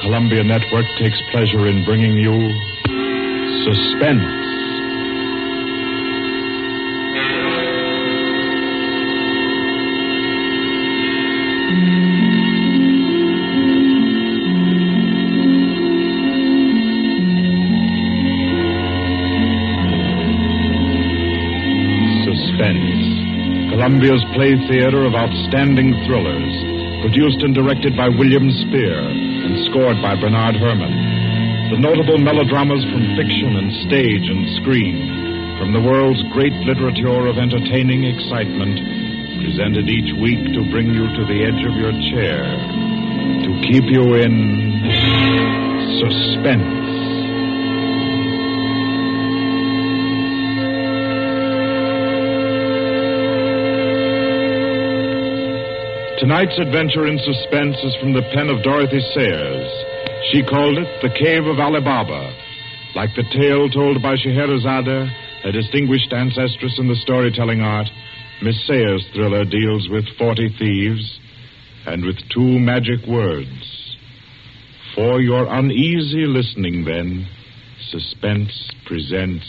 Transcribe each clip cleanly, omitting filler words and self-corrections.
Columbia Network takes pleasure in bringing you Suspense. Suspense, Columbia's play theater of outstanding thrillers, produced and directed by William Spear and scored by Bernard Herrmann. The notable melodramas from fiction and stage and screen, from the world's great literature of entertaining excitement, presented each week to bring you to the edge of your chair, to keep you in suspense. Tonight's adventure in suspense is from the pen of Dorothy Sayers. She called it The Cave of Ali Baba. Like the tale told by Scheherazade, a distinguished ancestress in the storytelling art, Miss Sayers' thriller deals with 40 thieves and with 2 magic words. For your uneasy listening, then, Suspense presents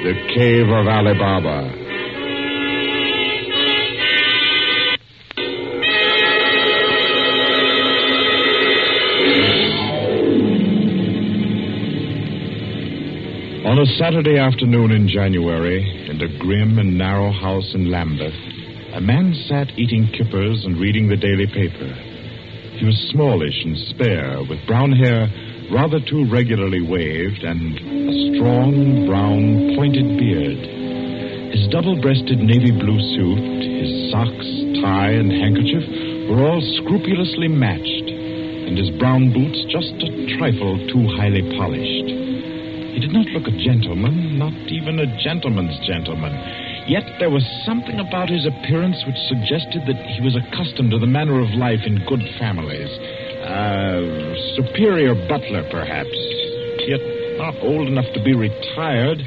The Cave of Ali Baba. On a Saturday afternoon in January, in a grim and narrow house in Lambeth, a man sat eating kippers and reading the daily paper. He was smallish and spare, with brown hair rather too regularly waved and a strong, brown, pointed beard. His double-breasted navy blue suit, his socks, tie, and handkerchief were all scrupulously matched, and his brown boots just a trifle too highly polished. He did not look a gentleman, not even a gentleman's gentleman. Yet there was something about his appearance which suggested that he was accustomed to the manner of life in good families. Superior butler, perhaps, yet not old enough to be retired.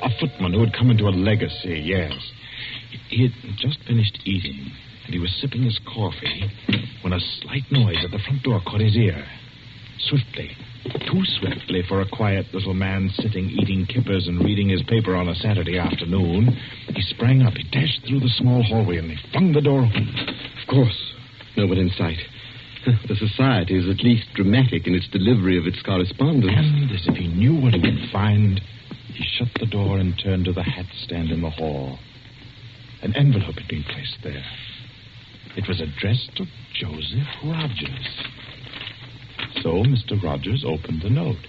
A footman who had come into a legacy, yes. He had just finished eating, and he was sipping his coffee when a slight noise at the front door caught his ear. Swiftly, too swiftly for a quiet little man sitting eating kippers and reading his paper on a Saturday afternoon, he sprang up. He dashed through the small hallway and he flung the door open. Of course, no one in sight. The society is at least dramatic in its delivery of its correspondence. And as if he knew what he would find, he shut the door and turned to the hat stand in the hall. An envelope had been placed there. It was addressed to Joseph Rogers. So Mr. Rogers opened the note.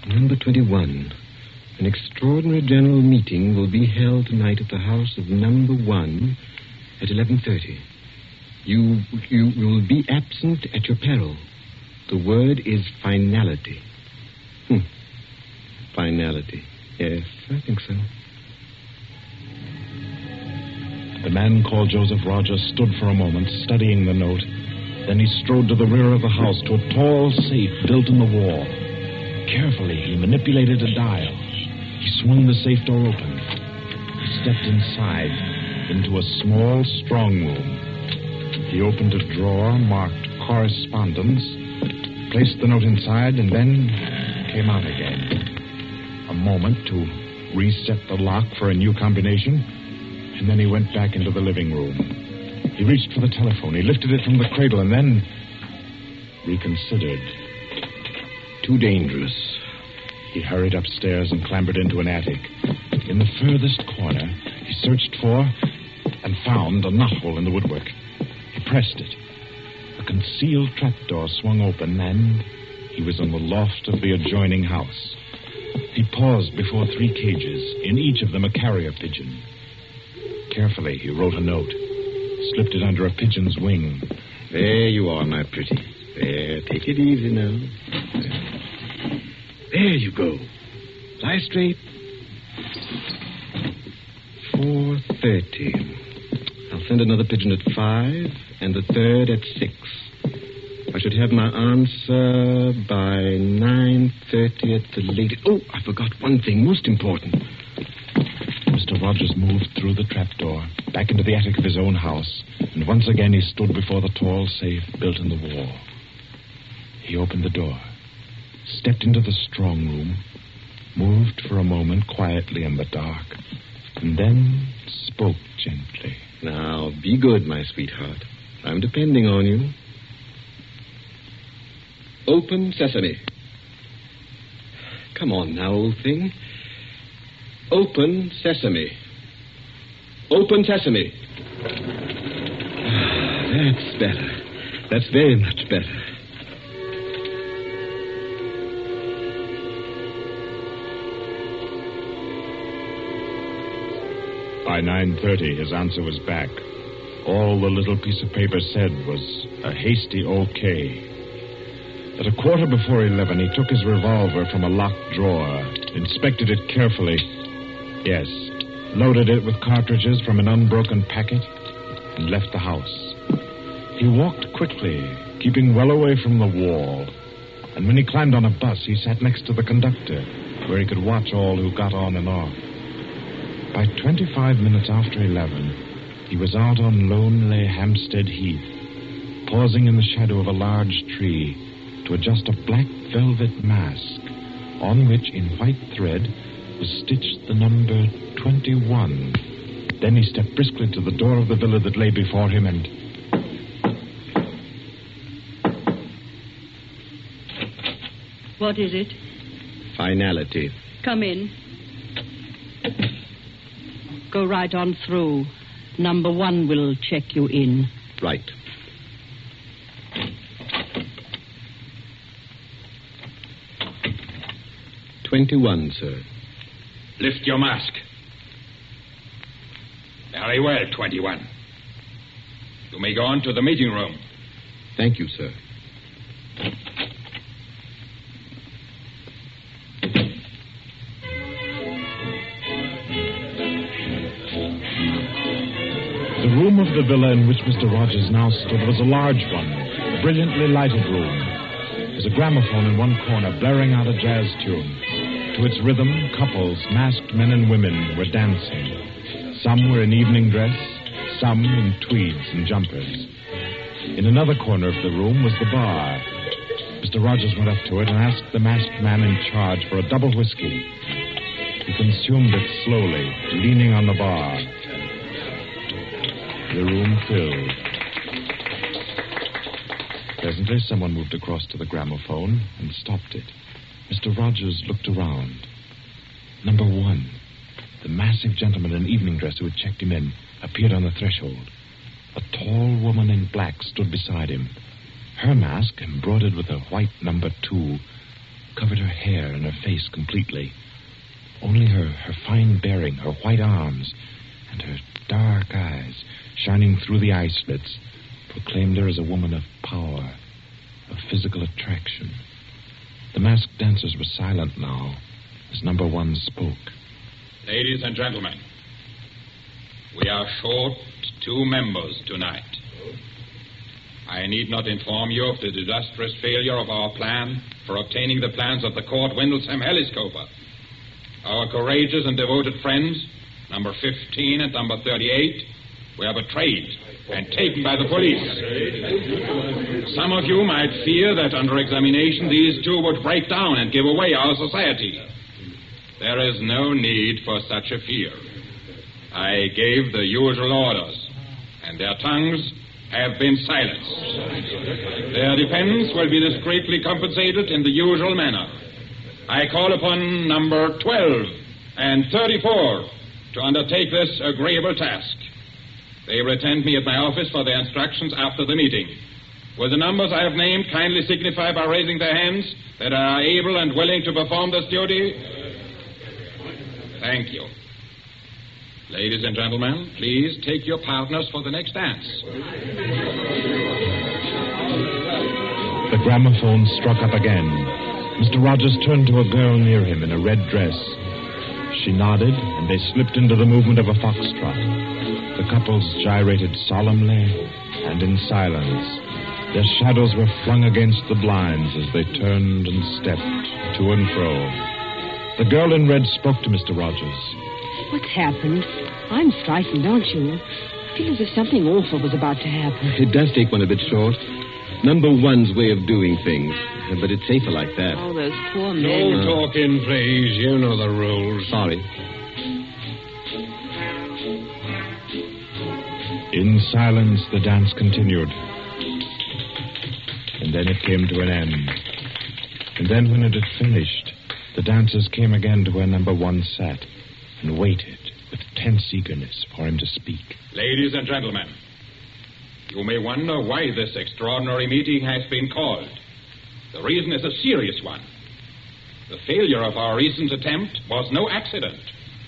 Number 21. An extraordinary general meeting will be held tonight at the house of number 1 at 11:30. You will be absent at your peril. The word is finality. Finality. Yes, I think so. The man called Joseph Rogers stood for a moment, studying the note. Then he strode to the rear of the house, to a tall safe built in the wall. Carefully, he manipulated a dial. He swung the safe door open. He stepped inside, into a small strong room. He opened a drawer marked Correspondence, placed the note inside, and then came out again. A moment to reset the lock for a new combination, and then he went back into the living room. He reached for the telephone. He lifted it from the cradle and then reconsidered. Too dangerous. He hurried upstairs and clambered into an attic. In the furthest corner, he searched for and found a knothole in the woodwork. He pressed it. A concealed trapdoor swung open, and he was in the loft of the adjoining house. He paused before 3 cages, in each of them a carrier pigeon. Carefully, he wrote a note. Slipped it under a pigeon's wing. There you are, my pretty. There, take it easy now. There you go. Lie straight. 4:30. I'll send another pigeon at 5 and the third at 6. I should have my answer by 9:30 at the latest. Oh, I forgot one thing most important. Mr. Rogers moved through the trapdoor. back into the attic of his own house, and once again he stood before the tall safe built in the wall. He opened the door, stepped into the strong room, moved for a moment quietly in the dark, and then spoke gently. Now, be good, my sweetheart. I'm depending on you. Open sesame. Come on now, old thing. Open sesame. Open sesame. That's better. That's very much better. By 9:30, his answer was back. All the little piece of paper said was a hasty okay. At a quarter before 11, he took his revolver from a locked drawer, inspected it carefully. Yes, loaded it with cartridges from an unbroken packet, and left the house. He walked quickly, keeping well away from the wall. And when he climbed on a bus, he sat next to the conductor, where he could watch all who got on and off. By 25 minutes after 11, he was out on lonely Hampstead Heath, pausing in the shadow of a large tree to adjust a black velvet mask, on which, in white thread, was stitched the number 21. Then he stepped briskly to the door of the villa that lay before him and... What is it? Finality. Come in. Go right on through. Number 1 will check you in. Right. "21, sir. Lift your mask. Very well, 21. You may go on to the meeting room. Thank you, sir. The room of the villa in which Mr. Rogers now stood was a large one, a brilliantly lighted room. There was a gramophone in one corner blaring out a jazz tune. To its rhythm, couples, masked men and women, were dancing. Some were in evening dress, some in tweeds and jumpers. In another corner of the room was the bar. Mr. Rogers went up to it and asked the masked man in charge for a double whiskey. He consumed it slowly, leaning on the bar. The room filled. Presently, someone moved across to the gramophone and stopped it. Mr. Rogers looked around. Number 1, the massive gentleman in evening dress who had checked him in, appeared on the threshold. A tall woman in black stood beside him. Her mask, embroidered with a white number 2, covered her hair and her face completely. Only her fine bearing, her white arms, and her dark eyes, shining through the eye slits, proclaimed her as a woman of power, of physical attraction. The masked dancers were silent now as number 1 spoke. Ladies and gentlemen, we are short 2 members tonight. I need not inform you of the disastrous failure of our plan for obtaining the plans of the Court Windlesham Heliscoper. Our courageous and devoted friends, number 15 and number 38, were betrayed and taken by the police. Some of you might fear that under examination these 2 would break down and give away our society. There is no need for such a fear. I gave the usual orders, and their tongues have been silenced. Their defense will be discreetly compensated in the usual manner. I call upon number 12 and 34 to undertake this agreeable task. They will attend me at my office for their instructions after the meeting. Will the numbers I have named kindly signify by raising their hands that they are able and willing to perform this duty? Thank you. Ladies and gentlemen, please take your partners for the next dance. The gramophone struck up again. Mr. Rogers turned to a girl near him in a red dress. She nodded, and they slipped into the movement of a foxtrot. The couples gyrated solemnly and in silence. Their shadows were flung against the blinds as they turned and stepped to and fro. The girl in red spoke to Mr. Rogers. What's happened? I'm frightened, aren't you? feel as if something awful was about to happen. It does take one a bit short. Number one's way of doing things. But it's safer like that. Oh, those poor men. Don't talk in, please. You know the rules. Sorry. In silence, the dance continued. And then it came to an end. And then when it had finished, the dancers came again to where number one sat and waited with tense eagerness for him to speak. Ladies and gentlemen, you may wonder why this extraordinary meeting has been called. The reason is a serious one. The failure of our recent attempt was no accident.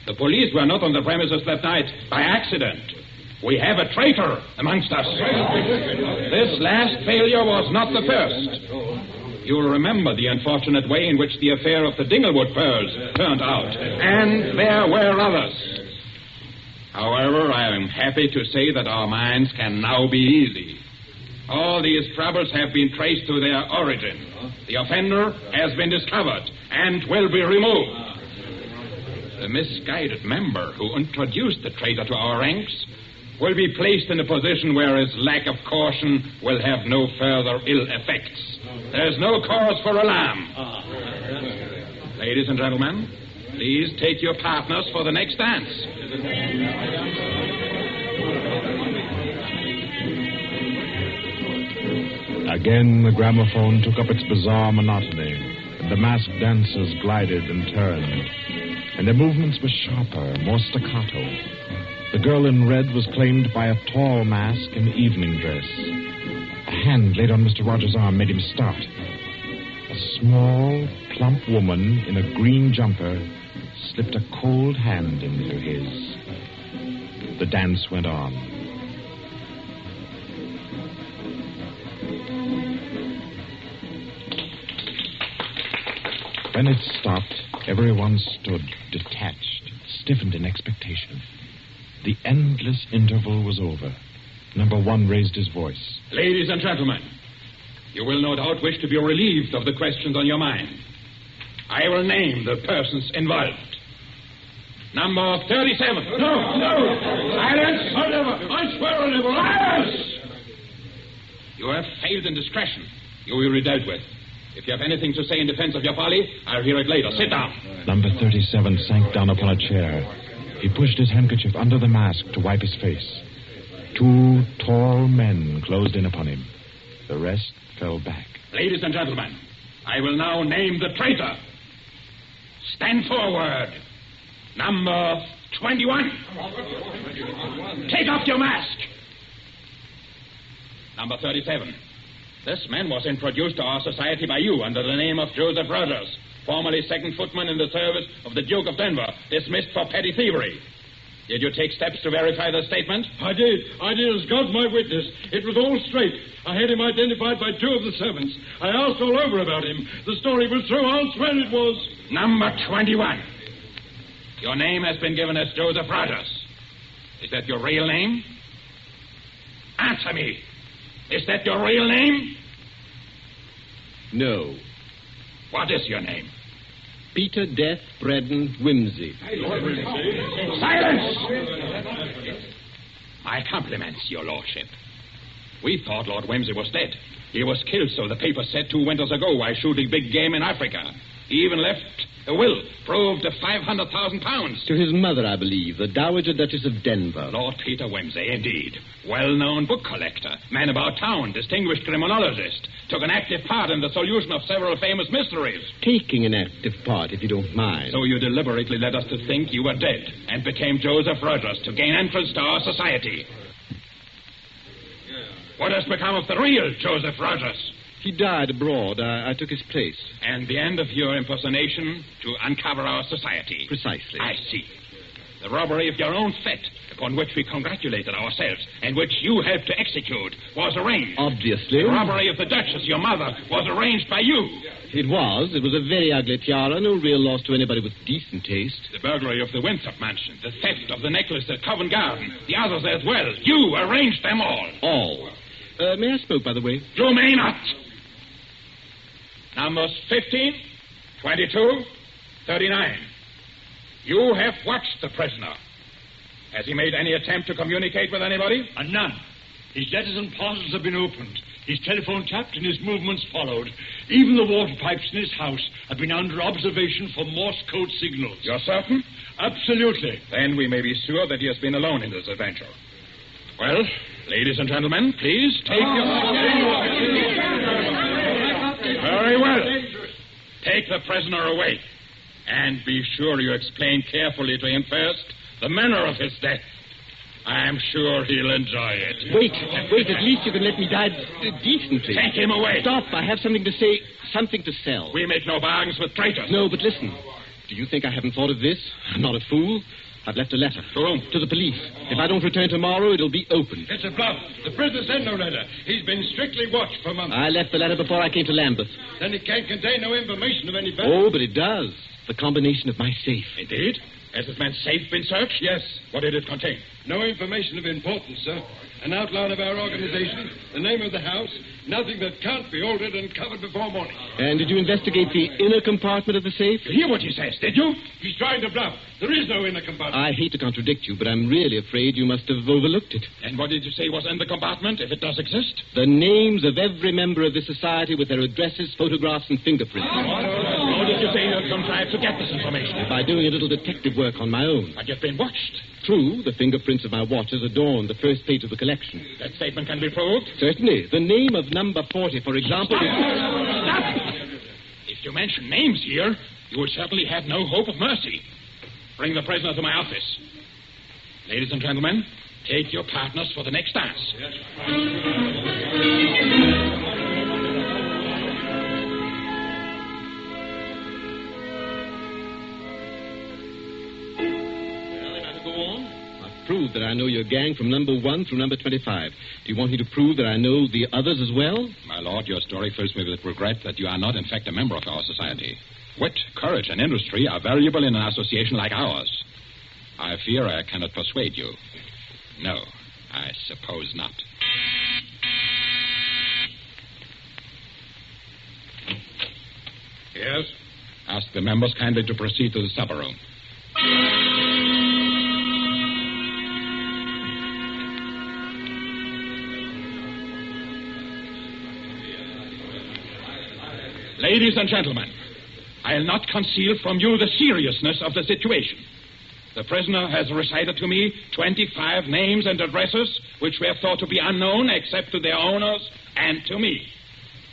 The police were not on the premises that night by accident. We have a traitor amongst us. This last failure was not the first. You'll remember the unfortunate way in which the affair of the Dinglewood pearls turned out. And there were others. However, I am happy to say that our minds can now be easy. All these troubles have been traced to their origin. The offender has been discovered and will be removed. The misguided member who introduced the traitor to our ranks will be placed in a position where his lack of caution will have no further ill effects. There's no cause for alarm. Ladies and gentlemen, please take your partners for the next dance. Again, the gramophone took up its bizarre monotony, and the masked dancers glided and turned, and their movements were sharper, more staccato. The girl in red was claimed by a tall mask in evening dress. A hand laid on Mr. Rogers' arm made him start. A small, plump woman in a green jumper slipped a cold hand into his. The dance went on. When it stopped, everyone stood detached, stiffened in expectation. The endless interval was over. Number one raised his voice. Ladies and gentlemen, you will no doubt wish to be relieved of the questions on your mind. I will name the persons involved. Number 37. No. Silence. I swear I never. Silence! You have failed in discretion. You will be dealt with. If you have anything to say in defense of your folly, I'll hear it later. Sit down. Number 37 sank down upon a chair. He pushed his handkerchief under the mask to wipe his face. Two tall men closed in upon him. The rest fell back. Ladies and gentlemen, I will now name the traitor. Stand forward. Number 21. Take off your mask. Number 37. This man was introduced to our society by you under the name of Joseph Rogers, formerly second footman in the service of the Duke of Denver, dismissed for petty thievery. Did you take steps to verify the statement? I did as God's my witness. It was all straight. I had him identified by two of the servants. I asked all over about him. The story was true. I'll swear it was. Number 21. Your name has been given as Joseph Rogers. Is that your real name? Answer me. Is that your real name? No. What is your name? Peter Death Braden Whimsey. Silence! My compliments, your lordship. We thought Lord Whimsey was dead. He was killed, so the paper said 2 winters ago, while shooting big game in Africa. He even left a will, proved of £500,000. To his mother, I believe, the Dowager Duchess of Denver. Lord Peter Whimsey, indeed. Well-known book collector, man about town, distinguished criminologist. Took an active part in the solution of several famous mysteries. Taking an active part, if you don't mind. So you deliberately led us to think you were dead and became Joseph Rogers to gain entrance to our society. What has become of the real Joseph Rogers? He died abroad. I took his place. And the end of your impersonation to uncover our society. Precisely. I see. The robbery of your own fete, upon which we congratulated ourselves, and which you helped to execute, was arranged. Obviously. The robbery of the Duchess, your mother, was arranged by you. It was. It was a very ugly tiara, no real loss to anybody with decent taste. The burglary of the Winthrop mansion, the theft of the necklace at Covent Garden, the others as well. You arranged them all. All. May I smoke, by the way? You may not. Numbers 15, 22, 39. You have watched the prisoner. Has he made any attempt to communicate with anybody? None. His letters and parcels have been opened. His telephone tapped and his movements followed. Even the water pipes in his house have been under observation for Morse code signals. You're certain? Absolutely. Then we may be sure that he has been alone in this adventure. Well, ladies and gentlemen, please take your... Very well. Take the prisoner away. And be sure you explain carefully to him first the manner of his death. I am sure he'll enjoy it. Wait, at least you can let me die decently. Take him away. Stop, I have something to say, something to sell. We make no bargains with traitors. No, but listen. Do you think I haven't thought of this? I'm not a fool. I've left a letter. To whom? To the police. If I don't return tomorrow, it'll be opened. It's a bluff. The prisoner sent no letter. He's been strictly watched for months. I left the letter before I came to Lambeth. Then it can't contain no information of any value. Oh, but it does. The combination of my safe. Indeed? Has this man's safe been searched? Yes. What did it contain? No information of importance, sir. An outline of our organization, the name of the house, nothing that can't be altered and covered before morning. And did you investigate the inner compartment of the safe? You hear what he says, did you? He's trying to bluff. There is no inner compartment. I hate to contradict you, but I'm really afraid you must have overlooked it. And what did you say was in the compartment, if it does exist? The names of every member of this society with their addresses, photographs, and fingerprints. How did you say you contrived to get this information? By doing a little detective work on my own. But you've been watched. True, the fingerprints of my watches adorn the first page of the collection. That statement can be proved? Certainly. The name of number 40, for example... Stop! If you mention names here, you would certainly have no hope of mercy. Bring the prisoner to my office. Ladies and gentlemen, take your partners for the next dance. Prove that I know your gang from number 1 through number 25. Do you want me to prove that I know the others as well? My lord, your story fills me with regret that you are not, in fact, a member of our society. Wit, courage, and industry are valuable in an association like ours. I fear I cannot persuade you. No, I suppose not. Yes? Ask the members kindly to proceed to the supper room. Ladies and gentlemen, I'll not conceal from you the seriousness of the situation. The prisoner has recited to me 25 names and addresses which were thought to be unknown except to their owners and to me.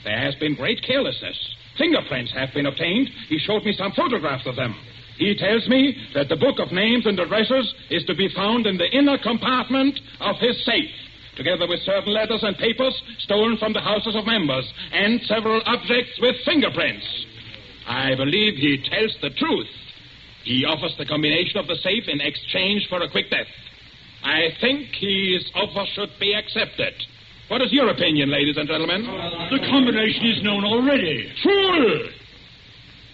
There has been great carelessness. Fingerprints have been obtained. He showed me some photographs of them. He tells me that the book of names and addresses is to be found in the inner compartment of his safe, together with certain letters and papers stolen from the houses of members, and several objects with fingerprints. I believe he tells the truth. He offers the combination of the safe in exchange for a quick death. I think his offer should be accepted. What is your opinion, ladies and gentlemen? The combination is known already. Fool!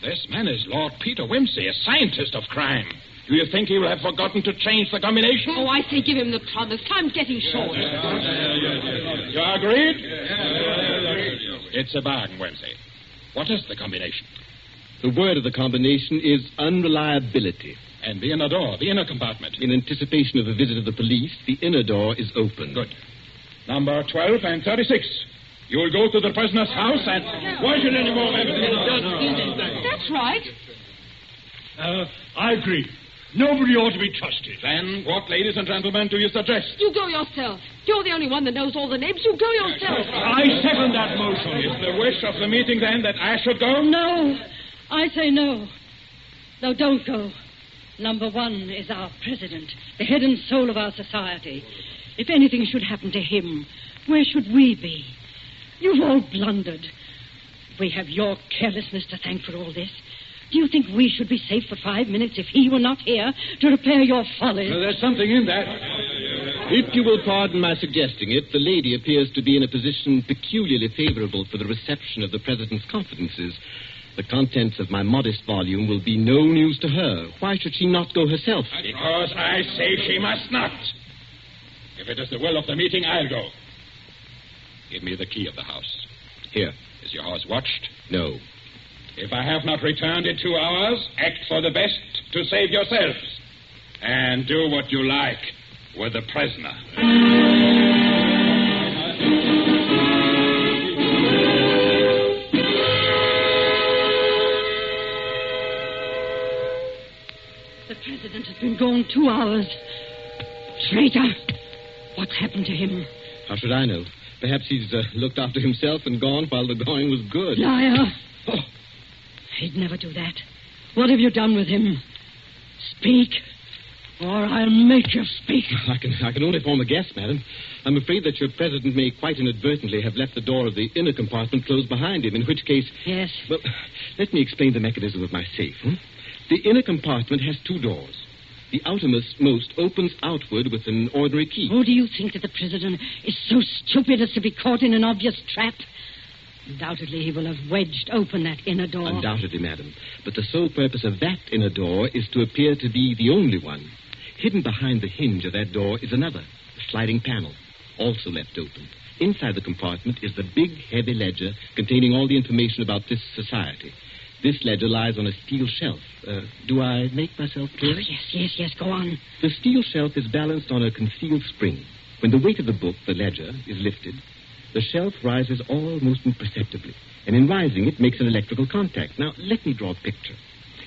This man is Lord Peter Whimsey, a scientist of crime. Do you think he will have forgotten to change the combination? Oh, I say give him the promise. Time's getting short. You agreed? It's a bargain, Whimsey. What is the combination? The word of the combination is unreliability. And the inner door, the inner compartment? In anticipation of the visit of the police, the inner door is open. Good. Number 12 and 36. You'll go to the prisoner's house and... Why should any more members be That's right. I agree. Nobody ought to be trusted. Then what, ladies and gentlemen, do you suggest? You go yourself. You're the only one that knows all the names. You go yourself. I second that motion. Is the wish of the meeting, then, that I should go? No. I say no. No, don't go. Number 1 is our president, the head and soul of our society. If anything should happen to him, where should we be? You've all blundered. We have your carelessness to thank for all this. Do you think we should be safe for 5 minutes if he were not here to repair your folly? Well, there's something in that. If you will pardon my suggesting it, the lady appears to be in a position peculiarly favorable for the reception of the president's confidences. The contents of my modest volume will be no news to her. Why should she not go herself? Because I say she must not. If it is the will of the meeting, I'll go. Give me the key of the house. Here. Is your house watched? No. If I have not returned in 2 hours, act for the best to save yourselves. And do what you like with the prisoner. The president has been gone 2 hours. Traitor! What's happened to him? How should I know? Perhaps he's looked after himself and gone while the going was good. Liar! Oh. He'd never do that. What have you done with him? Speak, or I'll make you speak. I can only form a guess, madam. I'm afraid that your president may quite inadvertently have left the door of the inner compartment closed behind him, in which case... Yes? Well, let me explain the mechanism of my safe. The inner compartment has 2 doors. The outermost opens outward with an ordinary key. Oh, do you think that the president is so stupid as to be caught in an obvious trap? Undoubtedly, he will have wedged open that inner door. Undoubtedly, madam. But the sole purpose of that inner door is to appear to be the only one. Hidden behind the hinge of that door is another, a sliding panel, also left open. Inside the compartment is the big, heavy ledger containing all the information about this society. This ledger lies on a steel shelf. Do I make myself clear? Oh, yes, go on. The steel shelf is balanced on a concealed spring. When the weight of the book, the ledger, is lifted, the shelf rises almost imperceptibly, and in rising it makes an electrical contact. Now, let me draw a picture.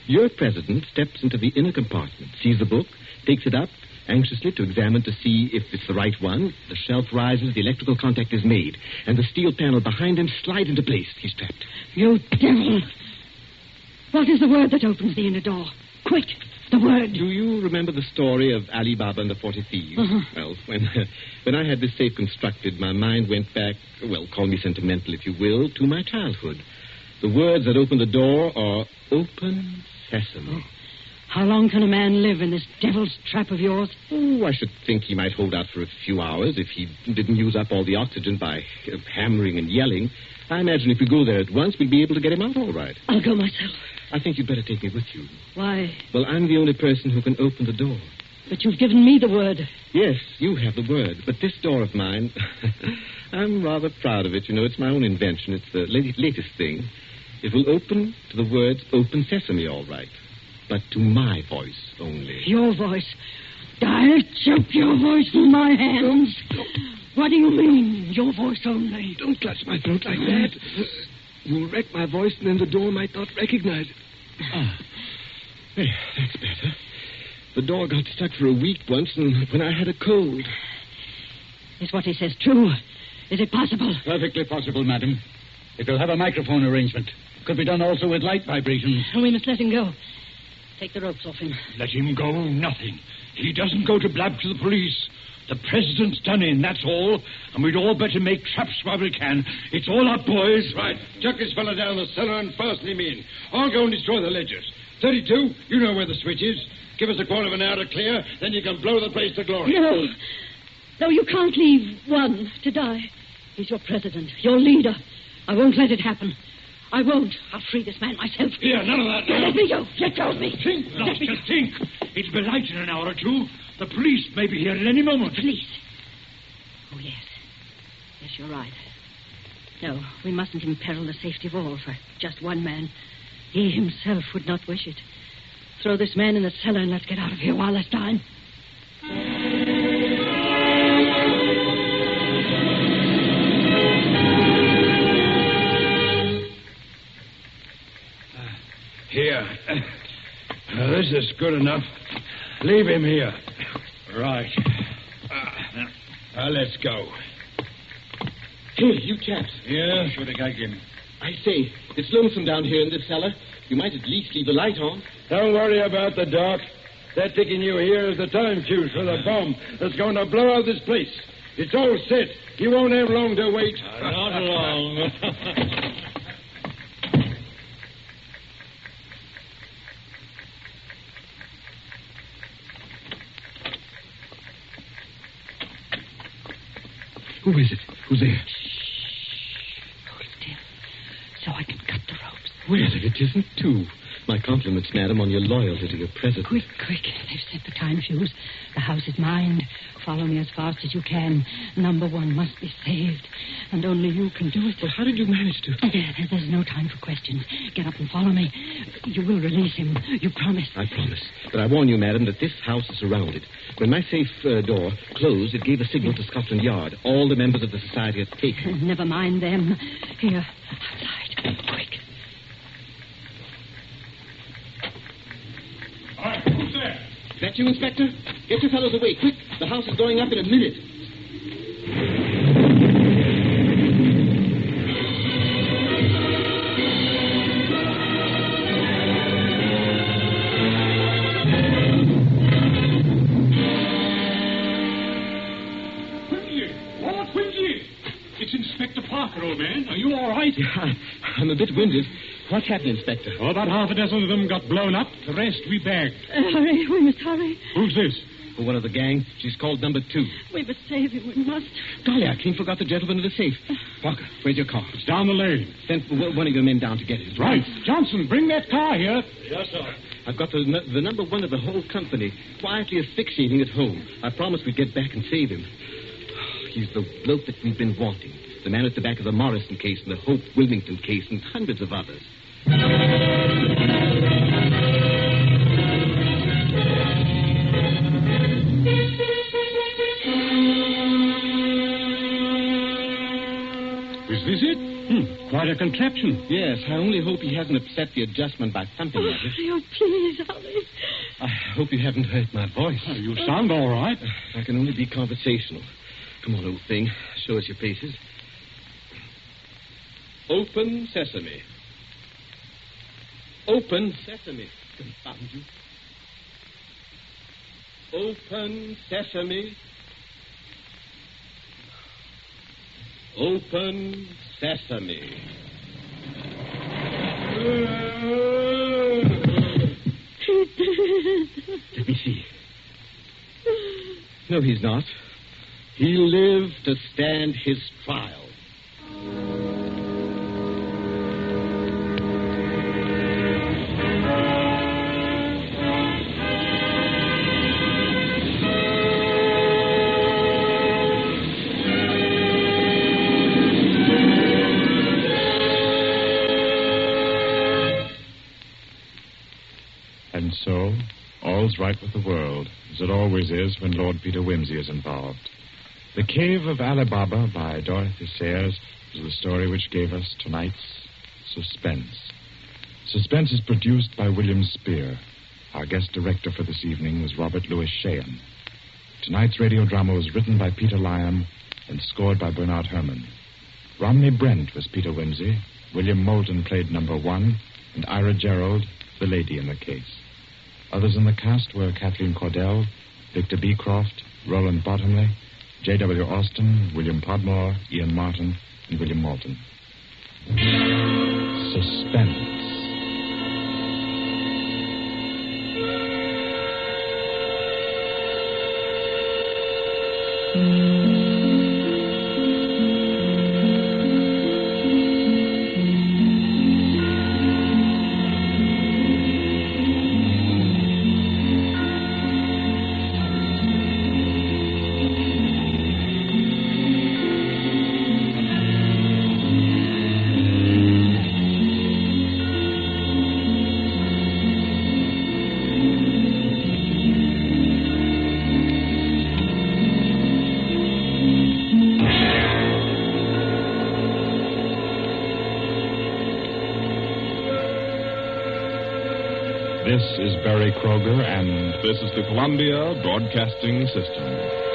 Your president steps into the inner compartment, sees the book, takes it up, anxiously to examine to see if it's the right one. The shelf rises, the electrical contact is made, and the steel panel behind him slides into place. He's trapped. You devil! What is the word that opens the inner door? Quick, the word. Do you remember the story of Ali Baba and the 40 Thieves? Uh-huh. Well, when I had this safe constructed, my mind went back, well, call me sentimental if you will, to my childhood. The words that open the door are open sesame. How long can a man live in this devil's trap of yours? Oh, I should think he might hold out for a few hours if he didn't use up all the oxygen by hammering and yelling. I imagine if we go there at once, we'll be able to get him out all right. I'll go myself. I think you'd better take me with you. Why? Well, I'm the only person who can open the door. But you've given me the word. Yes, you have the word. But this door of mine, I'm rather proud of it. You know, it's my own invention. It's the latest thing. It will open to the words open sesame, all right. But to my voice only. Your voice? I'll choke your voice in my hands. What do you mean, your voice only? Don't clutch my throat like that. You'll wreck my voice, and then the door might not recognize it. There, that's better. The door got stuck for a week once, and when I had a cold. Is what he says true? Is it possible? Perfectly possible, madam. It will have a microphone arrangement. Could be done also with light vibrations. We must let him go. Take the ropes off him. Let him go? Nothing. He doesn't go to blab to the police. The president's done in, that's all. And we'd all better make traps while we can. It's all up, boys. Right. Chuck this fella down the cellar and fasten him in. I'll go and destroy the ledgers. 32, you know where the switch is. Give us a quarter of an hour to clear, then you can blow the place to glory. No, you can't leave one to die. He's your president, your leader. I won't let it happen. I won't. I'll free this man myself. Here, none of that now. Let me go. Let go of me. Think, Doctor, think. It'll be light in an hour or two. The police may be here at any moment. Police? Oh, yes. Yes, you're right. No, we mustn't imperil the safety of all for just one man. He himself would not wish it. Throw this man in the cellar and let's get out of here while there's time. Here. This is good enough. Leave him here. Right. Let's go. Hey, you chaps. Yeah, should have gagged him. I say, it's lonesome down here in this cellar. You might at least leave the light on. Don't worry about the dark. That ticking you here is the time fuse for the bomb that's going to blow out this place. It's all set. You won't have long to wait. Not long. Who is it? Who's there? Hold still, so I can cut the ropes. Well, it isn't two. My compliments, madam, on your loyalty to your president. Quick. They've set the time fuse. The house is mine. Follow me as fast as you can. Number 1 must be saved. And only you can do it. Well, how did you manage to... There's no time for questions. Get up and follow me. You will release him. You promise. I promise. But I warn you, madam, that this house is surrounded. When my safe door closed, it gave a signal to Scotland Yard. All the members of the society are taken. Never mind them. Here, outside. Quick. All right, who's there? Is that you, Inspector? Get your fellows away, quick. The house is going up in a minute. Lord Whimsey! It's Inspector Parker, old man. Are you all right? I'm a bit winded. What happened, Inspector? Oh, about half a dozen of them got blown up. The rest we bagged. Hurry. We must hurry. Who's this? One of the gang. She's called number 2. We must save him. We must. Golly, I clean forgot the gentleman in the safe. Parker, where's your car? It's down the lane. Send one of your men down to get it. Right. Johnson, bring that car here. Yes, sir. I've got the number 1 of the whole company quietly asphyxiating at home. I promised we'd get back and save him. He's the bloke that we've been wanting. The man at the back of the Morrison case and the Hope Wilmington case and hundreds of others. Is this it? Quite a contraption. Yes, I only hope he hasn't upset the adjustment by thumping at it. Oh, please, hurry. I hope you haven't hurt my voice. Oh, you sound all right. I can only be conversational. Come on, old thing. Show us your paces. Open sesame. Open sesame. Confound you. Open sesame. Open sesame. Let me see. No, he's not. He'll live to stand his trial. And so, all's right with the world, as it always is when Lord Peter Whimsey is involved. The Cave of Ali Baba by Dorothy Sayers is the story which gave us tonight's Suspense. Suspense is produced by William Spear. Our guest director for this evening was Robert Louis Sheehan. Tonight's radio drama was written by Peter Lyon and scored by Bernard Herrmann. Romney Brent was Peter Whimsey, William Moulton played number 1, and Ira Gerald, the lady in the case. Others in the cast were Kathleen Cordell, Victor Beecroft, Roland Bottomley, J.W. Austin, William Podmore, Ian Martin, and William Moulton. Suspense. This is Barry Kroger, and This is the Columbia Broadcasting System.